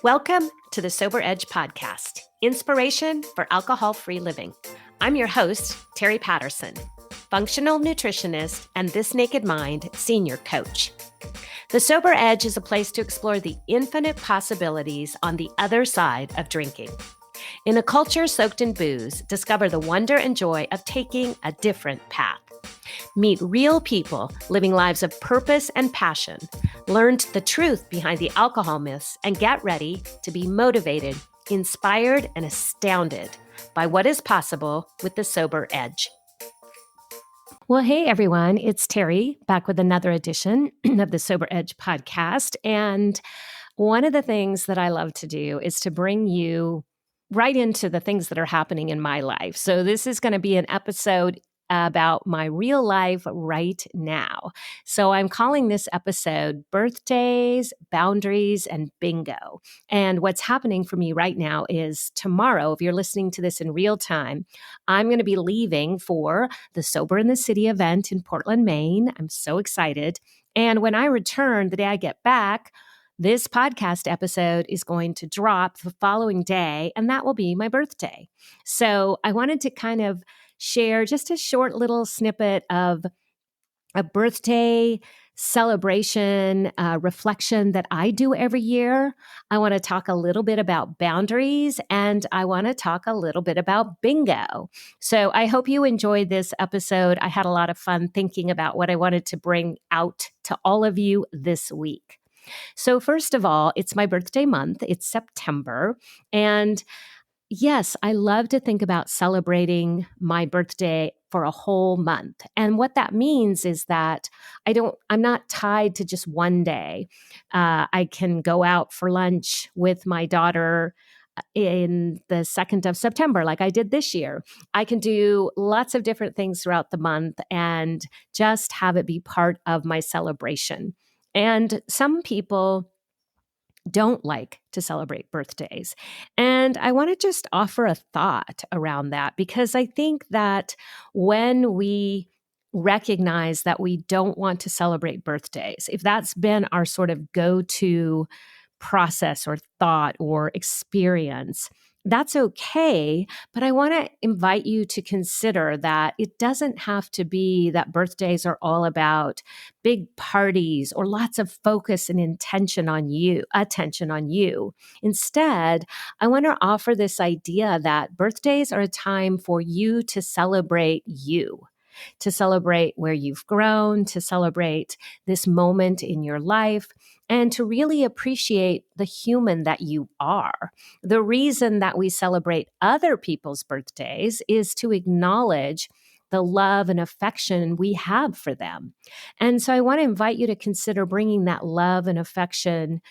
Welcome to the Sober Edge podcast, inspiration for alcohol-free living. I'm your host, Terry Patterson, functional nutritionist and This Naked Mind senior coach. The Sober Edge is a place to explore the infinite possibilities on the other side of drinking. In a culture soaked in booze, discover the wonder and joy of taking a different path. Meet real people living lives of purpose and passion, learn the truth behind the alcohol myths, and get ready to be motivated, inspired, and astounded by what is possible with the Sober Edge. Well, hey, everyone. It's Terry back with another edition of the Sober Edge podcast. And one of the things that I love to do is to bring you right into the things that are happening in my life. So this is going to be an episode about my real life right now. So I'm calling this episode Birthdays, Boundaries, and Bingo. And what's happening for me right now is tomorrow, if you're listening to this in real time, I'm going to be leaving for the Sober in the City event in Portland, Maine. I'm so excited. And when I return, the day I get back, this podcast episode is going to drop the following day, and that will be my birthday. So I wanted to kind of share just a short little snippet of a birthday celebration reflection that I do every year. I want to talk a little bit about boundaries, and I want to talk a little bit about bingo. So I hope you enjoyed this episode. I had a lot of fun thinking about what I wanted to bring out to all of you this week. So first of all, it's my birthday month. It's September. And yes, I love to think about celebrating my birthday for a whole month. And what that means is that I'm not tied to just one day. I can go out for lunch with my daughter in the 2nd of September, like I did this year. I can do lots of different things throughout the month and just have it be part of my celebration. And some people don't like to celebrate birthdays. And I want to just offer a thought around that, because I think that when we recognize that we don't want to celebrate birthdays, if that's been our sort of go-to process or thought or experience, that's okay. But I want to invite you to consider that it doesn't have to be that birthdays are all about big parties or lots of focus and attention on you. Instead, I want to offer this idea that birthdays are a time for you to celebrate you. To celebrate where you've grown, to celebrate this moment in your life, and to really appreciate the human that you are. The reason that we celebrate other people's birthdays is to acknowledge the love and affection we have for them. And so I want to invite you to consider bringing that love and affection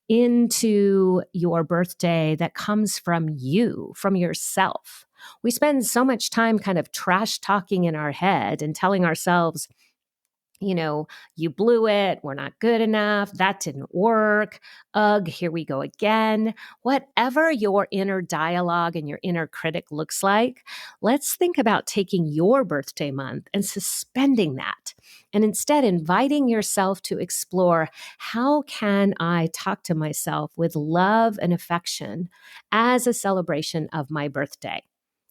into your birthday that comes from you, from yourself. We spend so much time kind of trash talking in our head and telling ourselves, you blew it. We're not good enough. That didn't work. Ugh, here we go again. Whatever your inner dialogue and your inner critic looks like, let's think about taking your birthday month and suspending that, and instead inviting yourself to explore, how can I talk to myself with love and affection as a celebration of my birthday?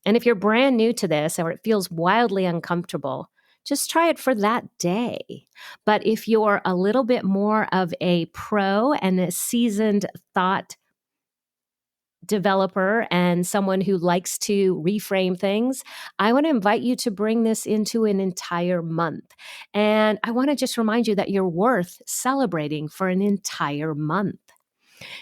And if you're brand new to this or it feels wildly uncomfortable, just try it for that day. But if you're a little bit more of a pro and a seasoned thought developer and someone who likes to reframe things, I want to invite you to bring this into an entire month. And I want to just remind you that you're worth celebrating for an entire month.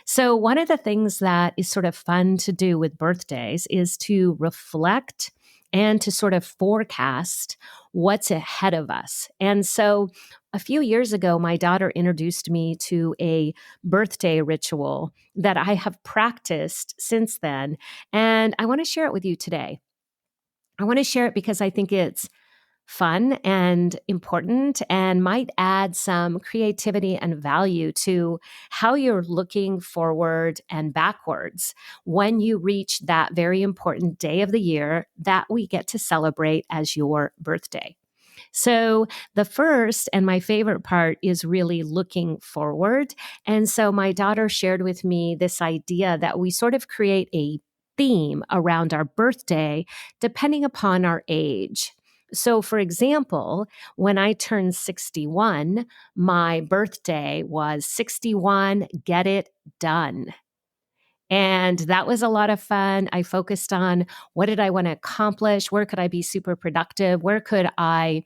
So one of the things that is sort of fun to do with birthdays is to reflect and to sort of forecast what's ahead of us. And so a few years ago, my daughter introduced me to a birthday ritual that I have practiced since then. And I want to share it with you today. I want to share it because I think it's fun and important and might add some creativity and value to how you're looking forward and backwards when you reach that very important day of the year that we get to celebrate as your birthday. So the first and my favorite part is really looking forward. And so my daughter shared with me this idea that we sort of create a theme around our birthday depending upon our age. So, for example, when I turned 61, my birthday was 61, get it done. And that was a lot of fun. I focused on what did I want to accomplish? Where could I be super productive? Where could I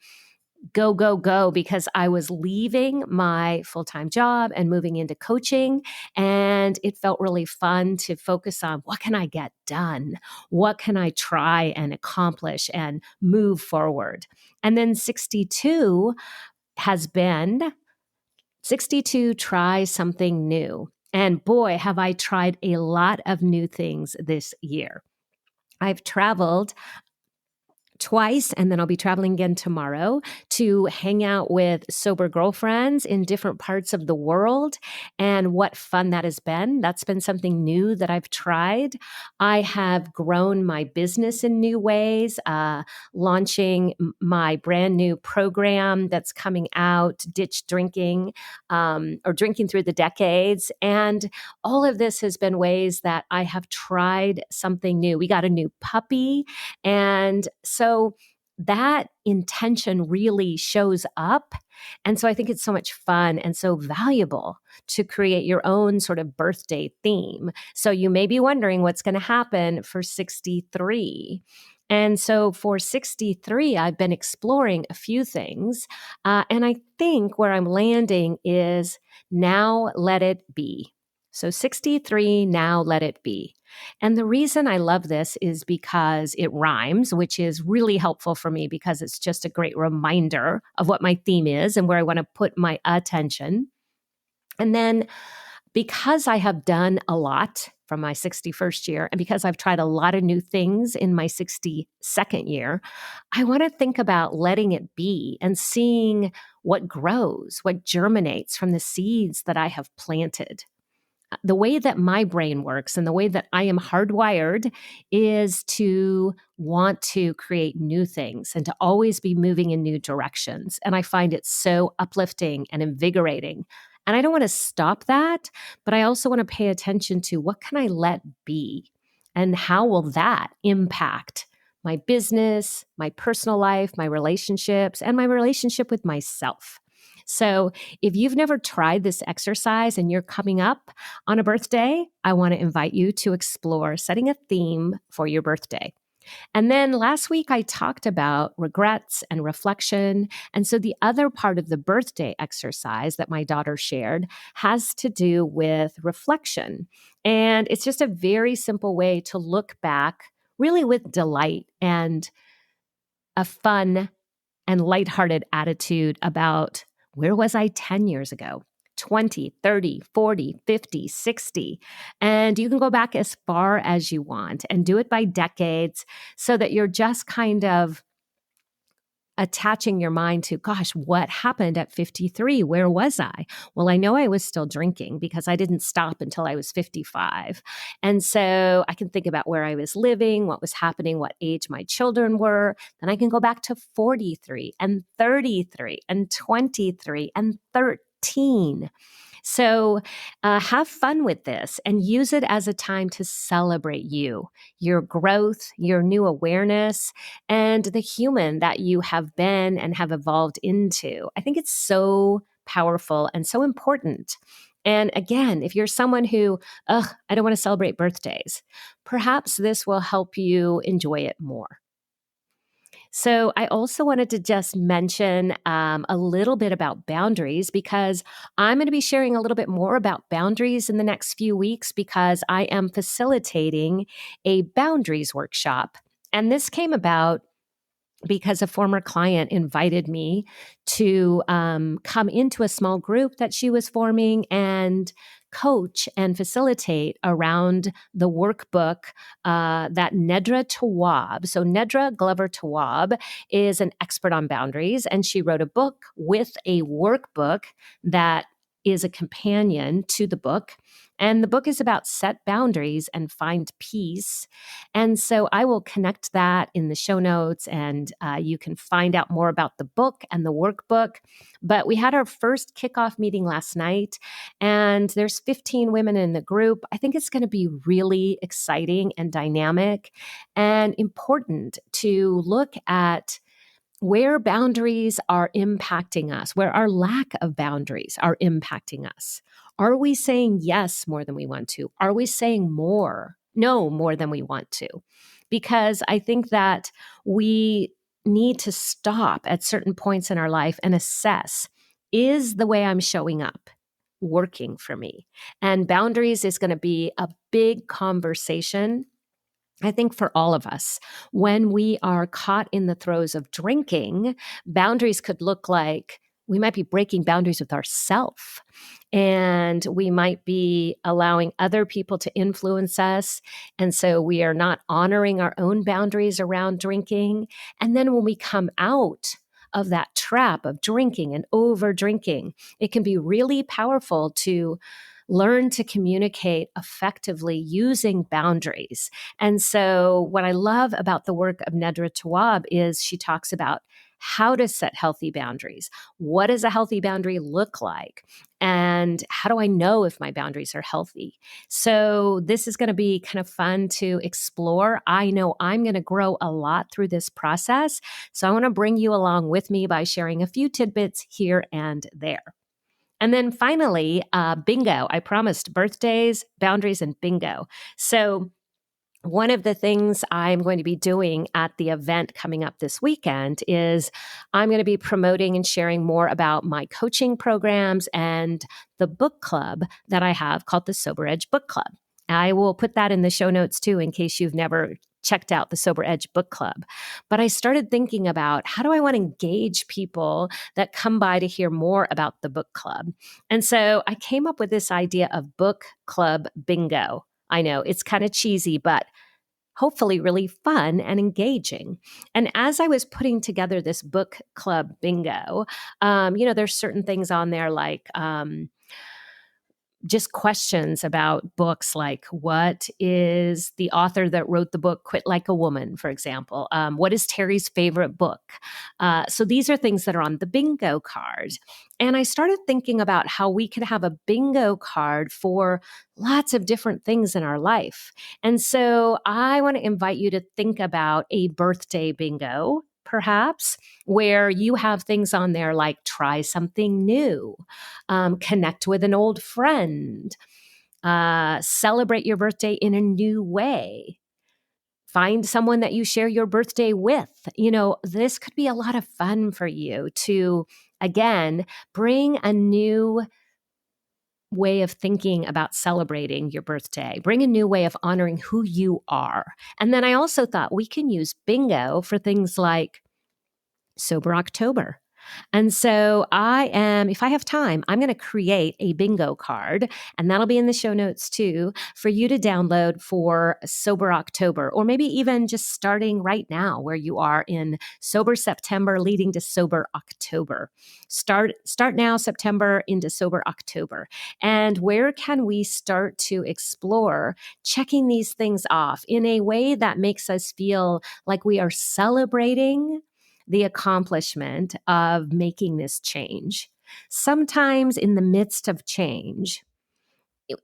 go, go, go, because I was leaving my full-time job and moving into coaching. And it felt really fun to focus on what can I get done? What can I try and accomplish and move forward? And then 62 has been 62, try something new. And boy, have I tried a lot of new things this year. I've traveled twice, and then I'll be traveling again tomorrow to hang out with sober girlfriends in different parts of the world. And what fun that has been. That's been something new that I've tried. I have grown my business in new ways, launching my brand new program that's coming out, Ditch Drinking, or Drinking Through the Decades. And all of this has been ways that I have tried something new. We got a new puppy. And so that intention really shows up. And so I think it's so much fun and so valuable to create your own sort of birthday theme. So you may be wondering what's going to happen for 63. And so for 63, I've been exploring a few things. And I think where I'm landing is now let it be. So 63, now let it be. And the reason I love this is because it rhymes, which is really helpful for me because it's just a great reminder of what my theme is and where I want to put my attention. And then because I have done a lot from my 61st year and because I've tried a lot of new things in my 62nd year, I want to think about letting it be and seeing what grows, what germinates from the seeds that I have planted. The way that my brain works and the way that I am hardwired is to want to create new things and to always be moving in new directions. And I find it so uplifting and invigorating. And I don't want to stop that, but I also want to pay attention to what can I let be and how will that impact my business, my personal life, my relationships, and my relationship with myself. So if you've never tried this exercise and you're coming up on a birthday, I want to invite you to explore setting a theme for your birthday. And then last week, I talked about regrets and reflection. And so the other part of the birthday exercise that my daughter shared has to do with reflection. And it's just a very simple way to look back really with delight and a fun and lighthearted attitude about where was I 10 years ago, 20, 30, 40, 50, 60. And you can go back as far as you want and do it by decades so that you're just kind of attaching your mind to, gosh, what happened at 53? Where was I? Well, I know I was still drinking because I didn't stop until I was 55. And so I can think about where I was living, what was happening, what age my children were. Then I can go back to 43 and 33 and 23 and 13. So have fun with this and use it as a time to celebrate you, your growth, your new awareness, and the human that you have been and have evolved into. I think it's so powerful and so important. And again, if you're someone who, I don't want to celebrate birthdays, perhaps this will help you enjoy it more. So I also wanted to just mention a little bit about boundaries because I'm going to be sharing a little bit more about boundaries in the next few weeks because I am facilitating a boundaries workshop. And this came about because a former client invited me to come into a small group that she was forming and coach and facilitate around the workbook that Nedra Tawwab. So Nedra Glover Tawwab is an expert on boundaries, and she wrote a book with a workbook that is a companion to the book. And the book is about set boundaries and find peace. And so I will connect that in the show notes, and you can find out more about the book and the workbook. But we had our first kickoff meeting last night, and there's 15 women in the group. I think it's going to be really exciting and dynamic and important to look at where boundaries are impacting us, where our lack of boundaries are impacting us. Are we saying yes more than we want to? Are we saying no more than we want to? Because I think that we need to stop at certain points in our life and assess, is the way I'm showing up working for me? And boundaries is going to be a big conversation, I think, for all of us. When we are caught in the throes of drinking, boundaries could look like we might be breaking boundaries with ourselves, and we might be allowing other people to influence us. And so we are not honoring our own boundaries around drinking. And then when we come out of that trap of drinking and over drinking, it can be really powerful to learn to communicate effectively using boundaries. And so what I love about the work of Nedra Tawwab is she talks about how to set healthy boundaries. What does a healthy boundary look like? And how do I know if my boundaries are healthy? So this is going to be kind of fun to explore. I know I'm going to grow a lot through this process. So I want to bring you along with me by sharing a few tidbits here and there. And then finally, bingo. I promised birthdays, boundaries, and bingo. So one of the things I'm going to be doing at the event coming up this weekend is I'm going to be promoting and sharing more about my coaching programs and the book club that I have called the Sober Edge Book Club. I will put that in the show notes too, in case you've never checked out the Sober Edge Book Club. But I started thinking about, how do I want to engage people that come by to hear more about the book club? And so I came up with this idea of book club bingo. I know it's kind of cheesy, but hopefully really fun and engaging. And as I was putting together this book club bingo, there's certain things on there like just questions about books, like what is the author that wrote the book Quit Like a Woman, for example? What is Terry's favorite book? So these are things that are on the bingo card. And I started thinking about how we could have a bingo card for lots of different things in our life. And so I want to invite you to think about a birthday bingo, perhaps, where you have things on there like try something new, connect with an old friend, celebrate your birthday in a new way, find someone that you share your birthday with. This could be a lot of fun for you to, again, bring a new way of thinking about celebrating your birthday, bring a new way of honoring who you are. And then I also thought we can use bingo for things like Sober October. And so if I have time, I'm going to create a bingo card, and that'll be in the show notes too, for you to download for Sober October, or maybe even just starting right now where you are in Sober September leading to Sober October. Start now, September into Sober October. And where can we start to explore checking these things off in a way that makes us feel like we are celebrating the accomplishment of making this change? Sometimes in the midst of change,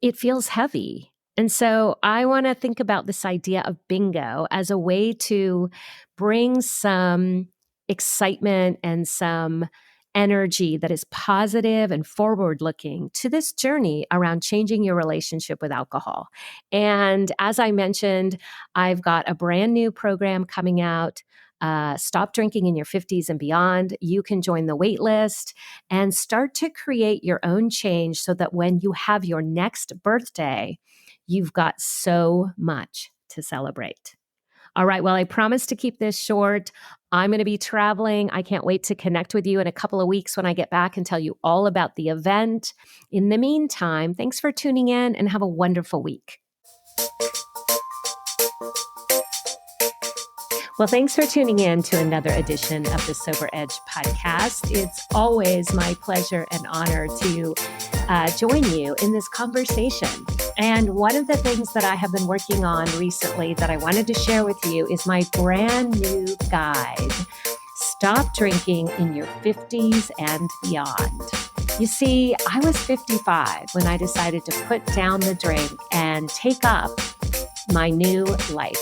it feels heavy. And so I want to think about this idea of bingo as a way to bring some excitement and some energy that is positive and forward-looking to this journey around changing your relationship with alcohol. And as I mentioned, I've got a brand new program coming out, Stop Drinking in Your 50s and Beyond. You can join the wait list and start to create your own change so that when you have your next birthday, you've got so much to celebrate. All right. Well, I promise to keep this short. I'm going to be traveling. I can't wait to connect with you in a couple of weeks when I get back and tell you all about the event. In the meantime, thanks for tuning in and have a wonderful week. Well, thanks for tuning in to another edition of the Sober Edge podcast. It's always my pleasure and honor to join you in this conversation. And one of the things that I have been working on recently that I wanted to share with you is my brand new guide, Stop Drinking in Your 50s and Beyond. You see, I was 55 when I decided to put down the drink and take up my new life.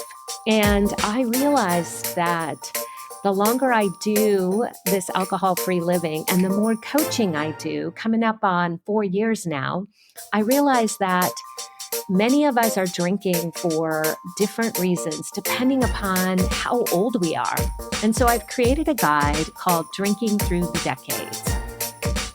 And I realized that the longer I do this alcohol-free living and the more coaching I do, coming up on 4 years now, I realize that many of us are drinking for different reasons, depending upon how old we are. And so I've created a guide called Drinking Through the Decades.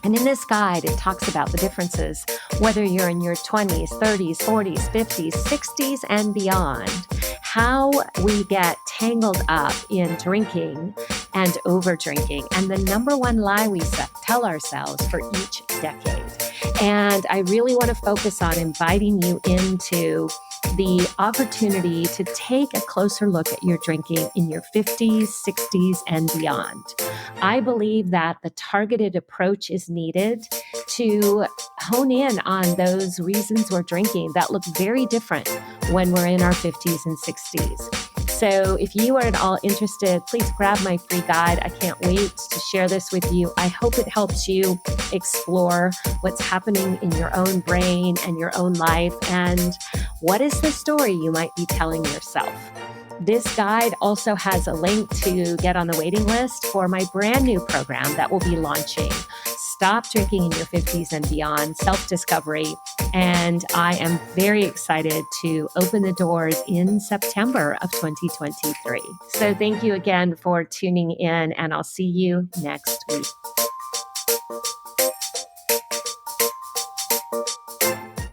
And in this guide, it talks about the differences, whether you're in your 20s, 30s, 40s, 50s, 60s, and beyond, how we get tangled up in drinking and over drinking, and the number one lie we tell ourselves for each decade. And I really want to focus on inviting you into the opportunity to take a closer look at your drinking in your 50s, 60s, and beyond. I believe that the targeted approach is needed to hone in on those reasons we're drinking that look very different when we're in our 50s and 60s. So if you are at all interested, please grab my free guide. I can't wait to share this with you. I hope it helps you explore what's happening in your own brain and your own life, and what is the story you might be telling yourself. This guide also has a link to get on the waiting list for my brand new program that will be launching, Stop Drinking in Your 50s and Beyond, Self-Discovery. And I am very excited to open the doors in September of 2023. So thank you again for tuning in, and I'll see you next week.